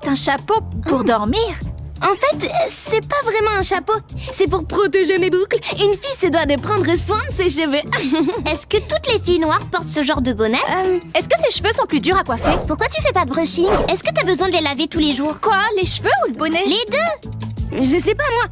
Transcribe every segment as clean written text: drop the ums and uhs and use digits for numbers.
un chapeau pour dormir? En fait, c'est pas vraiment un chapeau. C'est pour protéger mes boucles. Une fille se doit de prendre soin de ses cheveux. Est-ce que toutes les filles noires portent ce genre de bonnet? Est-ce que ses cheveux sont plus durs à coiffer? Pourquoi tu fais pas de brushing? Est-ce que t'as besoin de les laver tous les jours? Quoi? Les cheveux ou le bonnet? Les deux? Je sais pas moi.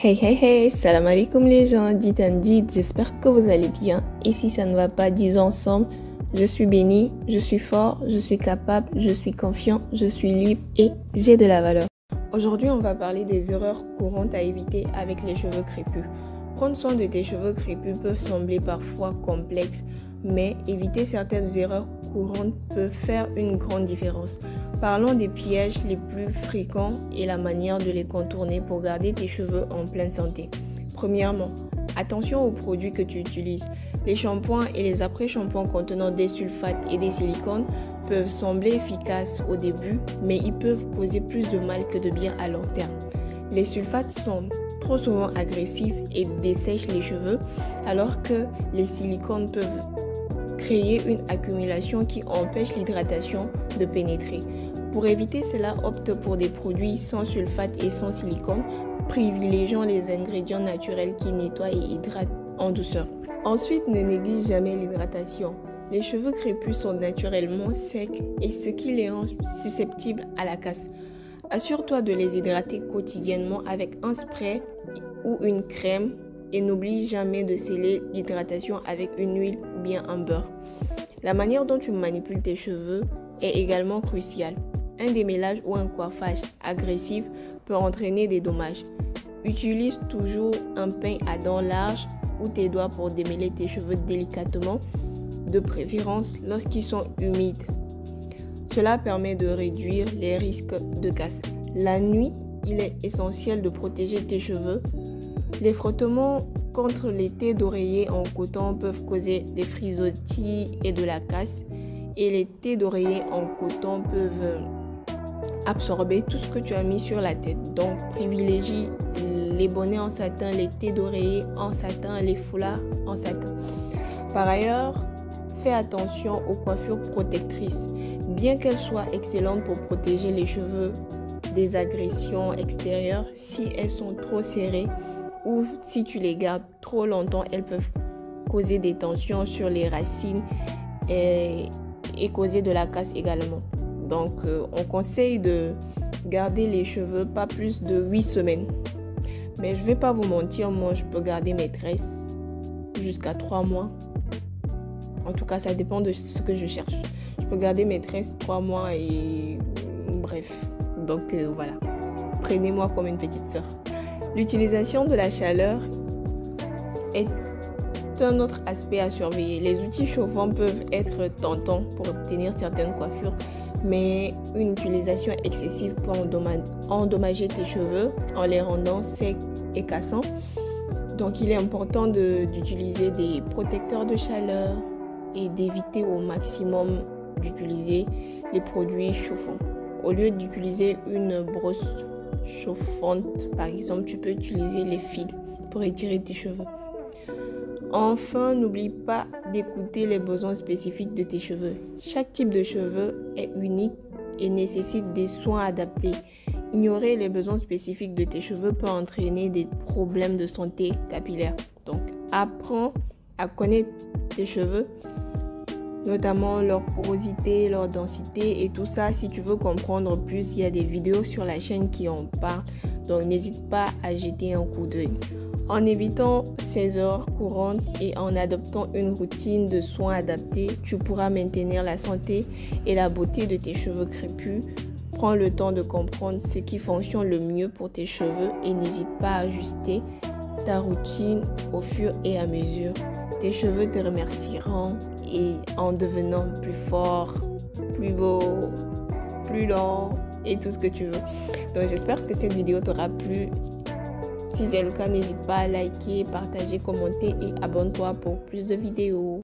Hey, salam alaikum les gens, dites and dites, j'espère que vous allez bien. Et si ça ne va pas, disons ensemble, je suis béni, je suis fort, je suis capable, je suis confiant, je suis libre et j'ai de la valeur. Aujourd'hui, on va parler des erreurs courantes à éviter avec les cheveux crépus. Prendre soin de tes cheveux crépus peut sembler parfois complexe, mais éviter certaines erreurs courantes peut faire une grande différence. Parlons des pièges les plus fréquents et la manière de les contourner pour garder tes cheveux en pleine santé. Premièrement, attention aux produits que tu utilises. Les shampoings et les après-shampoings contenant des sulfates et des silicones peuvent sembler efficaces au début, mais ils peuvent causer plus de mal que de bien à long terme. Les sulfates sont trop souvent agressifs et dessèchent les cheveux, alors que les silicones peuvent créer une accumulation qui empêche l'hydratation de pénétrer. Pour éviter cela, opte pour des produits sans sulfate et sans silicone, privilégiant les ingrédients naturels qui nettoient et hydratent en douceur. Ensuite, ne néglige jamais l'hydratation. Les cheveux crépus sont naturellement secs et ce qui les rend susceptibles à la casse. Assure-toi de les hydrater quotidiennement avec un spray ou une crème et n'oublie jamais de sceller l'hydratation avec une huile ou bien un beurre. La manière dont tu manipules tes cheveux est également cruciale. Un démêlage ou un coiffage agressif peut entraîner des dommages. Utilise toujours un pein à dents larges ou tes doigts pour démêler tes cheveux délicatement, de préférence lorsqu'ils sont humides. Cela permet de réduire les risques de casse. La nuit, il est essentiel de protéger tes cheveux. Les frottements contre les tés d'oreiller en coton peuvent causer des frisottis et de la casse. Et les tés d'oreiller en coton peuvent absorber tout ce que tu as mis sur la tête. Donc, privilégie les bonnets en satin, les tés d'oreiller en satin, les foulards en satin. Par ailleurs, fais attention aux coiffures protectrices. Bien qu'elles soient excellentes pour protéger les cheveux des agressions extérieures, si elles sont trop serrées ou si tu les gardes trop longtemps, elles peuvent causer des tensions sur les racines et causer de la casse également. Donc, on conseille de garder les cheveux pas plus de 8 semaines. Mais je vais pas vous mentir, moi je peux garder mes tresses jusqu'à 3 mois. En tout cas, ça dépend de ce que je cherche. Je peux garder mes tresses 3 mois et bref. Donc voilà, prenez-moi comme une petite sœur. L'utilisation de la chaleur est un autre aspect à surveiller. Les outils chauffants peuvent être tentants pour obtenir certaines coiffures, mais une utilisation excessive peut endommager tes cheveux en les rendant secs et cassants. Donc il est important d'utiliser des protecteurs de chaleur et d'éviter au maximum d'utiliser les produits chauffants. Au lieu d'utiliser une brosse chauffante, par exemple, tu peux utiliser les fils pour étirer tes cheveux. Enfin, n'oublie pas d'écouter les besoins spécifiques de tes cheveux. Chaque type de cheveux est unique et nécessite des soins adaptés. Ignorer les besoins spécifiques de tes cheveux peut entraîner des problèmes de santé capillaire. Donc, apprends à connaître tes cheveux, notamment leur porosité, leur densité et tout ça. Si tu veux comprendre plus, il y a des vidéos sur la chaîne qui en parlent. Donc, n'hésite pas à jeter un coup d'œil. En évitant ces erreurs courantes et en adoptant une routine de soins adaptée, tu pourras maintenir la santé et la beauté de tes cheveux crépus. Prends le temps de comprendre ce qui fonctionne le mieux pour tes cheveux et n'hésite pas à ajuster ta routine au fur et à mesure. Tes cheveux te remercieront et en devenant plus fort, plus beau, plus long et tout ce que tu veux. Donc j'espère que cette vidéo t'aura plu. Si c'est le cas, n'hésite pas à liker, partager, commenter et abonne-toi pour plus de vidéos.